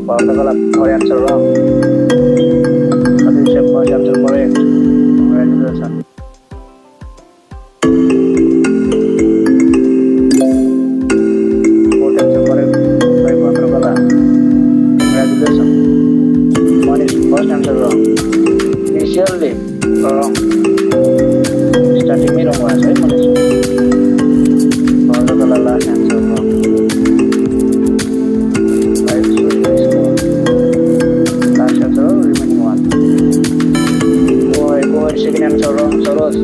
Bardakala, our answer wrong. Satish, first answer correct. Congratulations. Fourth answer correct by Bardakala. Congratulations. One is first answer wrong. Initially wrong. Starting me wrong was right, Manish. Bardakala last answer wrong. Second answer wrong, Soros.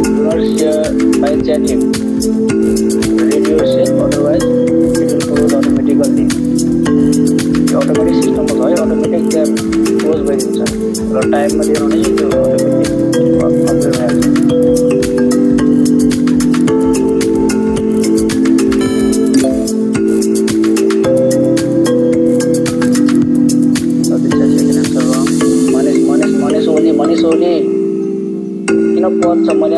Do not share by chatting. Read yourself, otherwise it will close automatically. The automatic system is automatic close by itself. Time मध्ये automatic observe happen. Manish only. Pot somebody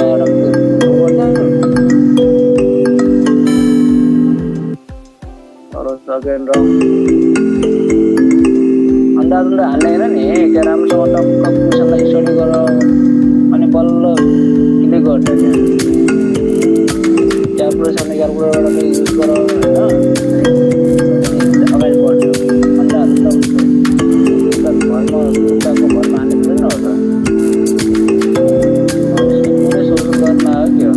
again wrong. अंदाज हालेर नि त्यो राम्रोसँग टक्क क्वेशनलाई study गर अनि बल्ल क्लिक गर्ने त्यहाँ क्वेशनले क्याल्कुलेटरबाट युज गर हैन अगाडि बढ्यो अन्दाज त भरमा उताको भरमा हाल्नु पर्दैन हो त सोल्भ गर्न आयो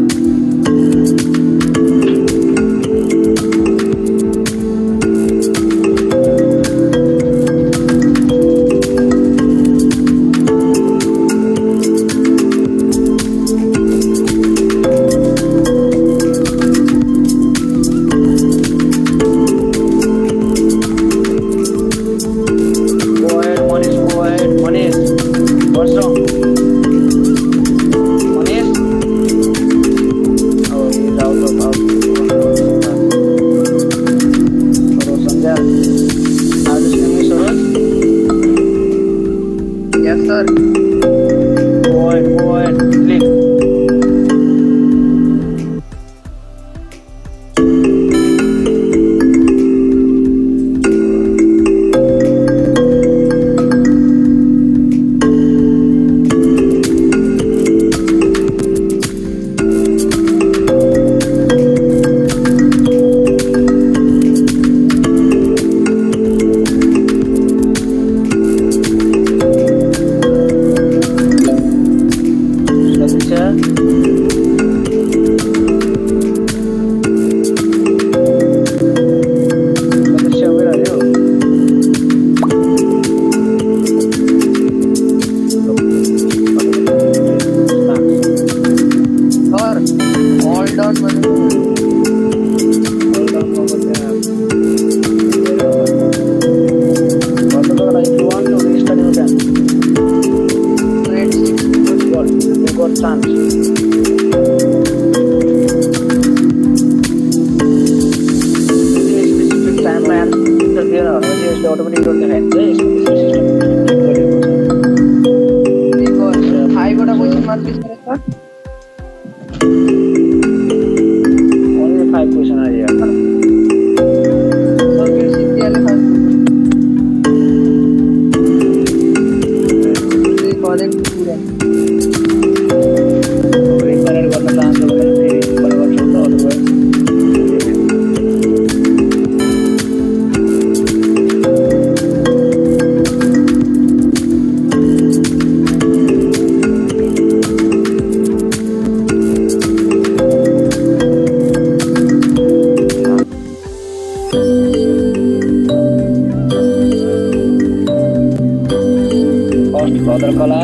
Bhadrakala,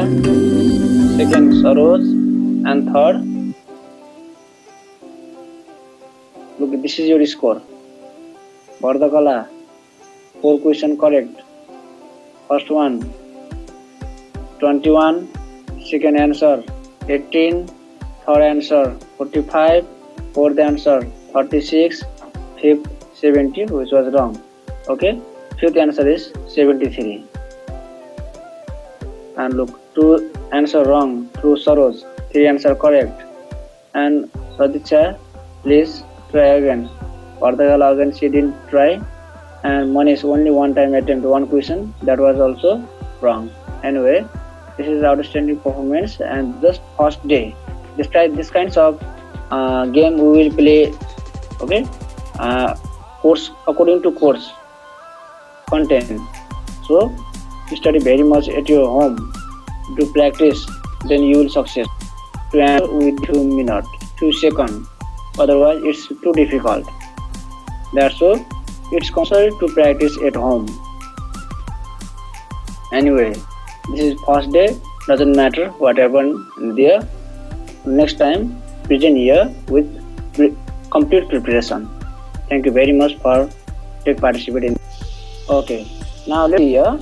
second Saroj, and third. Look, this is your score. Bhadrakala, 4 questions correct. First one, 21. Second answer, 18. Third answer, 45. Fourth answer, 36. Fifth, 70, which was wrong. Okay. Fifth answer is 73. And look, 2 answer wrong through Saroj, 3 answer correct. And Radicha, please try again. Vardagala again, she didn't try. And Manish only one time attempt one question, that was also wrong. Anyway, this is outstanding performance, and just first day. This kinds of game we will play, okay? Course according to course content. So study very much at your home, do practice, then you will success. To answer with 2 minutes, 2 seconds. Otherwise, it's too difficult. That's so it's compulsory to practice at home. Anyway, this is first day. Doesn't matter what happened there. Next time, present here with complete preparation. Thank you very much for participating. Okay, now let's see here.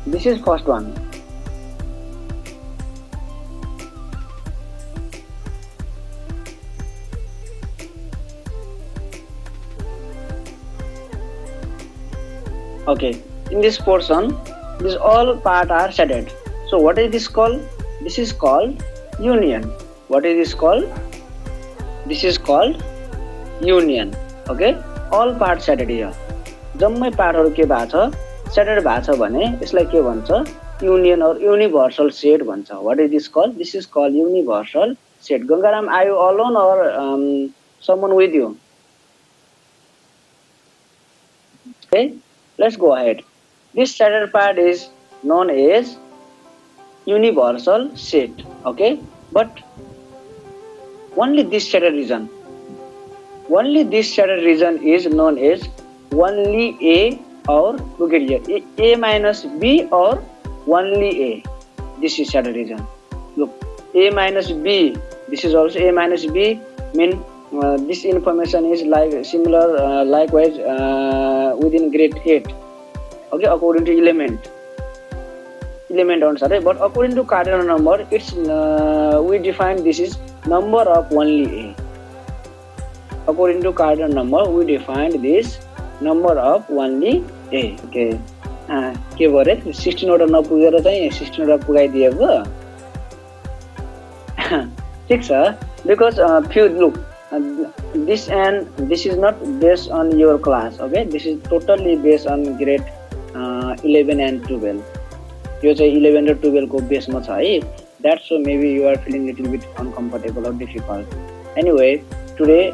This is first one. Okay, in this portion, this all part are shaded. So what is this called? This is called union. What is this called? This is called union. Okay, all parts shaded here. जम्मै पार्टहरु के भएको छ settled भएको छ भने यसलाई के भन्छ युनियन और युनिभर्सल सेट भन्छ. What is this called? This is called universal set. Gangaram, are you alone or someone with you? Okay, let's go ahead. This shaded part is known as universal set. Okay, but only this shaded region is known as only A, or look at here, A minus B or only A. This is shaded region. Look, A minus B. This is also A minus B. Mean this information is like similar, likewise within grade 8. Okay, according to element answer. But according to cardinal number, it's we define this is number of only A. According to cardinal number, we defined this number of only A. Okay. के भरे 16 वटा नपुगेर चाहिँ 16 वटा पुगाइदिएको. ठीक छ, because few look, this and this is not based on your class. Okay, this is totally based on grade 11 and 12. यो चाहिँ 11 र 12 को बेसमा छ है. That's so maybe you are feeling little bit uncomfortable or difficult. Anyway, today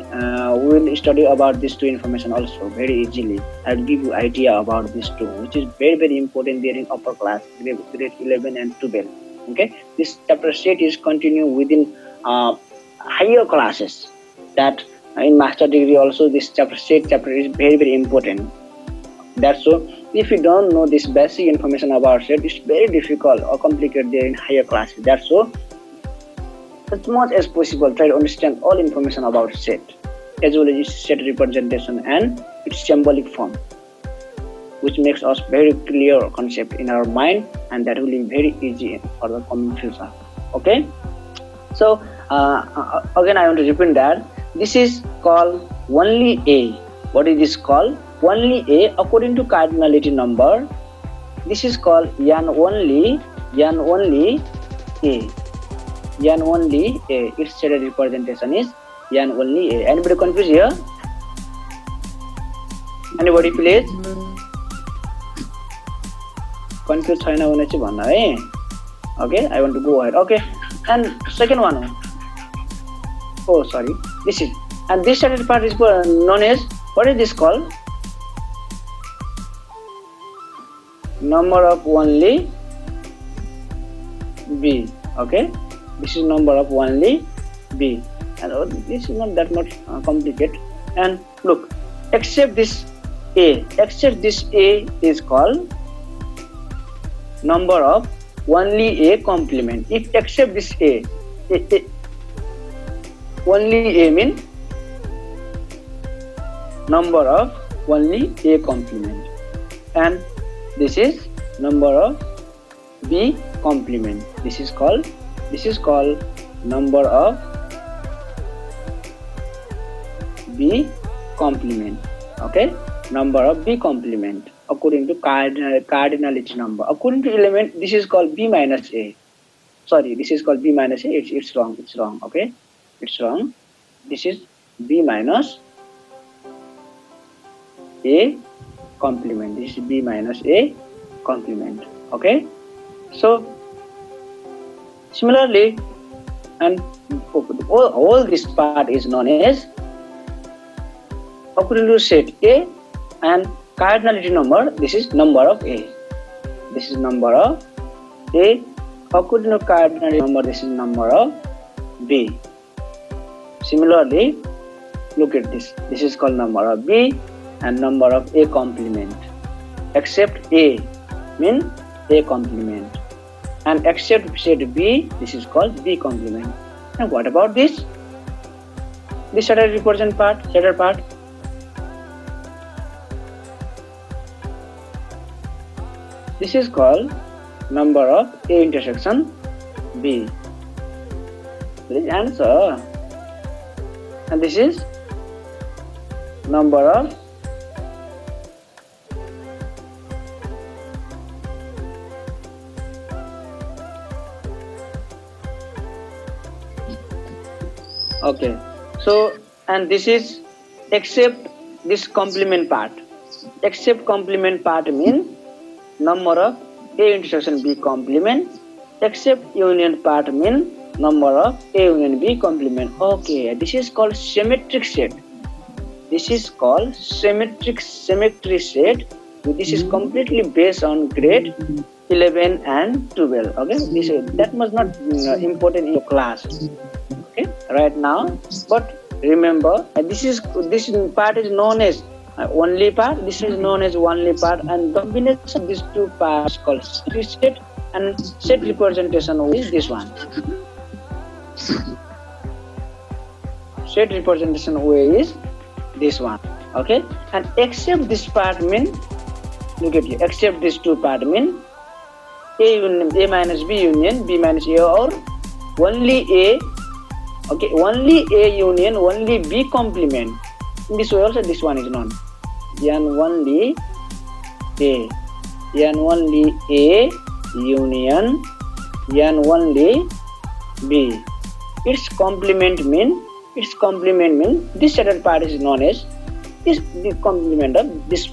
we will study about these two information also very easily. I will give you idea about these two, which is very important there in upper class, grade 11 and 12. Okay, this chapter set is continue within higher classes. That in master degree also this chapter is very important. That's so if you don't know this basic information about set, it's very difficult or complicated there in higher classes. That's so as much as possible try to understand all information about set, as well as its set representation and its symbolic form, which makes us very clear concept in our mind, and that will be very easy for the coming future. Okay, so again I want to repeat that this is called only A. What is this called? Only A according to cardinality number. This is called yan only A. Yan only A. Its shaded representation is yan only A. Anybody confused here? Anybody please? Confused छैन भने चाहिँ भन्नु है. Okay, I want to go ahead. Okay, and second one. Oh, sorry. This is, and this shaded part is known as, what is this called? Number of only B. Okay, this is number of only B, and this is not that much complicated. And look, except this A is called number of only A complement. If except this A only A mean number of only A complement, and this is number of B complement. This is called number of B complement. Okay, number of B complement according according to cardinality number. According to element, this is called B minus A. Sorry, this is called B minus A. It's wrong. It's wrong. Okay, it's wrong. This is B minus A complement. This is B minus A complement. Okay, so similarly, and all this part is known as according to set A and cardinality number. This is number of A. This is number of A. According to cardinality number, this is number of B. Similarly, look at this. This is called number of B and number of A complement. Except A means A complement. And except set B, this is called B complement. And what about this? This Saturday represent part, Saturday part. This is called number of A intersection B. Please answer. And this is number of okay. So, and this is except this complement part. Except complement part means number of A intersection B complement. Except union part means number of A union B complement. Okay, this is called symmetric set. This is called symmetry set. This is completely based on grade 11 and 12. Okay, that was not important in your class. Okay, right now, but remember, this part is known as only part. This is known as only part, and the combination of these two parts called set, and set representation is this one. Set representation way is this one. Okay, and except this part mean, look at you, except these two part mean A union A minus B union B minus A, or only A. Okay, only A union only B complement. In this way also this one is known. N only A, N only A union N only B. Its complement mean this set part is known as the complement of this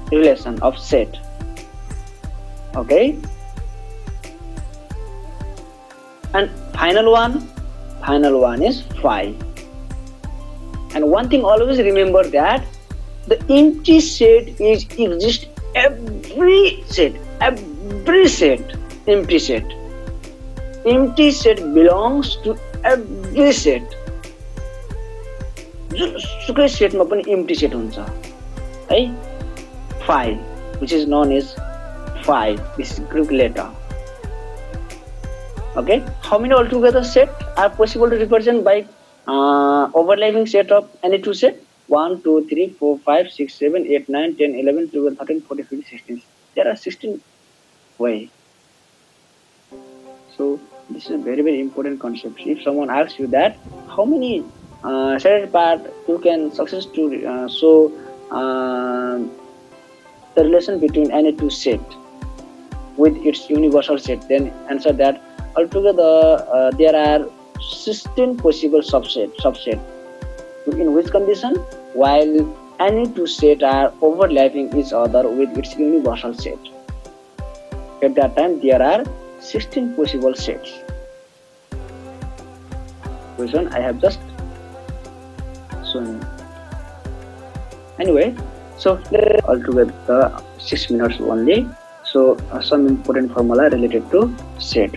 relation of set. Okay, and final one is phi. And one thing always remember that the empty set is exist every set, empty set. Empty set belongs to every set. जुसुकै सेटमा पनि empty set हुन्छ है, phi, which is known as phi. This is Greek letter. Okay, how many altogether set are possible to represent by overlapping set of any two set? 1, 2, 3, 4, 5, 6, 7, 8, 9, 10, 11, 12, 13, 14, 15, 16. There are 16 ways. So this is a very, very important concept. If someone asks you that how many set part you can successfully show the relation between any two set with its universal set, then answer that altogether there are 16 possible subset. In which condition? While any two sets are overlapping each other with its universal set. At that time there are 16 possible sets. Question I have just shown. Anyway, so altogether 6 minutes only. So some important formula related to set.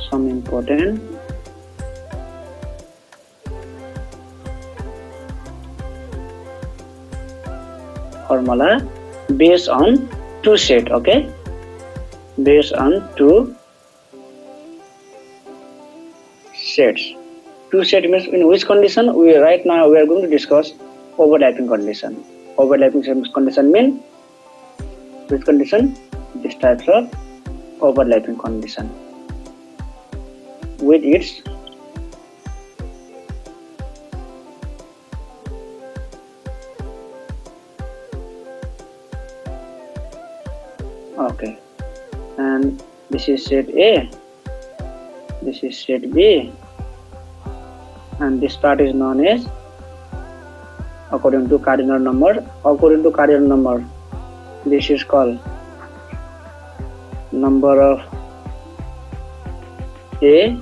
Some important formula based on two set. Okay, based on two sets. Two set means in which condition? Right now we are going to discuss overlapping condition. Overlapping condition means Which condition? This types of overlapping condition with its okay, and this is set A, this is set B, and this part is known as according to cardinal number. According to cardinal number, this is called number of A,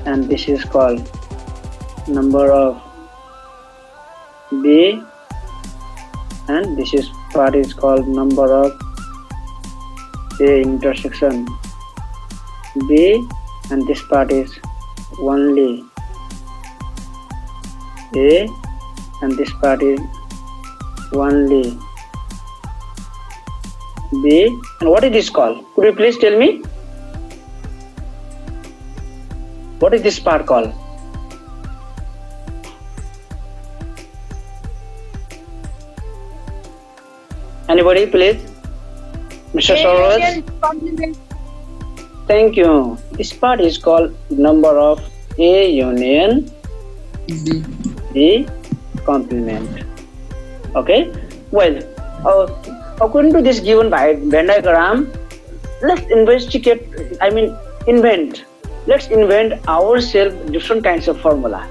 and this is called number of B, and this is part is called number of A intersection B, and this part is only A, and this part is only B. And what is this called? Could you please tell me? What is this part called? Anybody, please? Mr. Soros? Thank you. This part is called number of A union B complement. Okay? Well, according to this given by Venn diagram, let's investigate, invent. Let's invent ourselves different kinds of formula.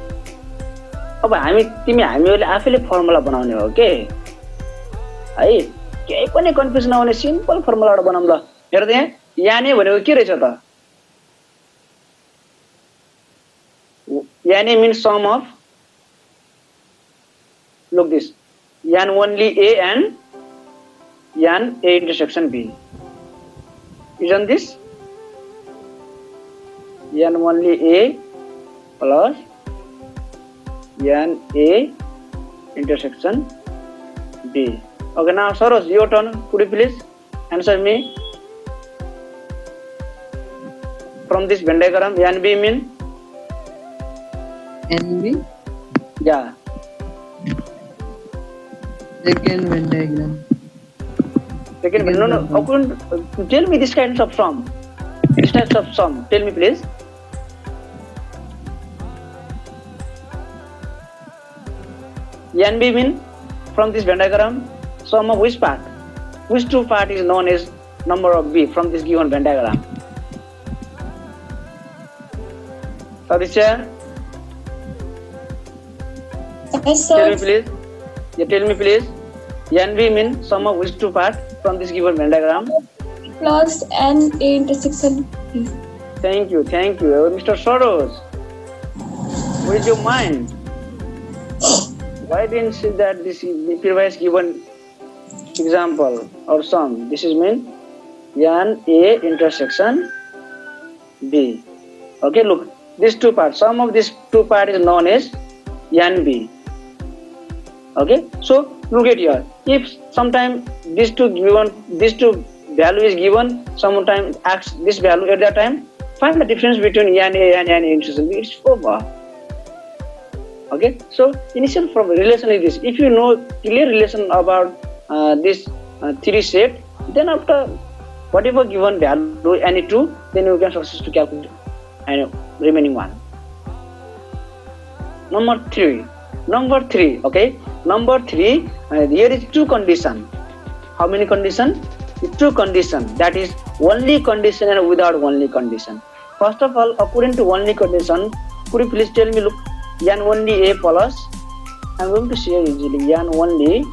अब हामीहरूले आफैले formula बनाउने हो के है, केही पनि confusion नहुने सिम्पल फर्मुलाबाट बनाऊँ ल। हेर्दै याने भनेको के रहेछ त? याने means sum of, look this, yan only A and yan A intersection B. Isn't this? Yan only A plus yan A intersection B. Okay, now Soros, your turn. Could you please answer me? From this Venn diagram, yan B mean? NB? Yeah. Second Venn diagram. Second, no. Tell me this kinds of sum. This types of sum. Tell me, please. NB mean from this Venn diagram, sum of which part? Which two part is known as number of B from this given Venn diagram? Sadisha? Yes, Tell me, sir. please. Yeah, tell me, please. NB mean sum of which two part from this given Venn diagram? Plus and A intersection B. Thank you, Mr. Soros. What is your mind? Why didn't see that this is previous given example or sum? This is mean yan A intersection B. Okay, look, these two parts. Sum of these two parts is known as yan B. Okay, so look at here. If sometime these two value is given, sometime ask this value at that time, find the difference between yan A and yan A intersection B. It's over. Okay, so initial from relation is this. If you know clear relation about this three set, then after whatever given value any two, then you can successfully calculate and remaining one. Number three. Okay, number three. Here is two condition. How many condition? Two condition. That is only condition and without only condition. First of all, according to only condition, could you please tell me? Look, yan only A plus. I'm going to share easily. Yan only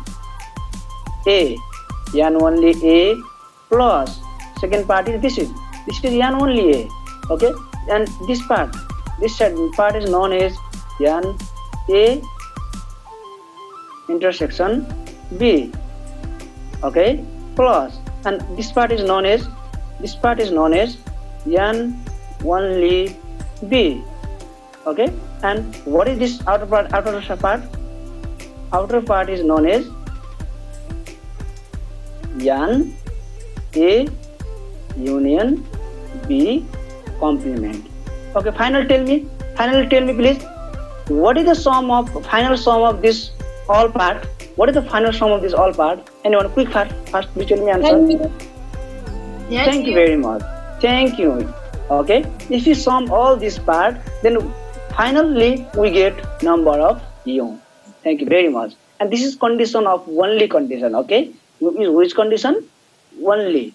A. Yan only A plus. Second part is this is yan only A. Okay, and this part is known as yan A intersection B. Okay, plus, and this part is known as yan only B. Okay, and what is this outer part? Outer part is known as yan A union B complement. Okay, finally tell me please, what is the final sum of this all part? What is the final sum of this all part? Anyone quick first visually me answer. 10 million. Yes, Thank you very much. Thank you. Okay. If you sum all this part, then finally we get number of ion. Thank you very much. And this is condition of only condition. Okay. Which condition? Only.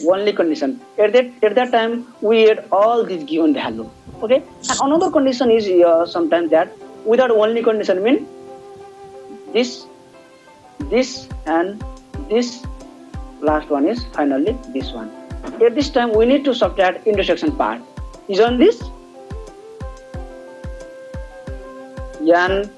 Only condition. At that time we add all these given value. Okay. And another condition is sometimes that without only condition mean this and this last one is finally this one. At this time we need to subtract intersection part. Isn't this? Yan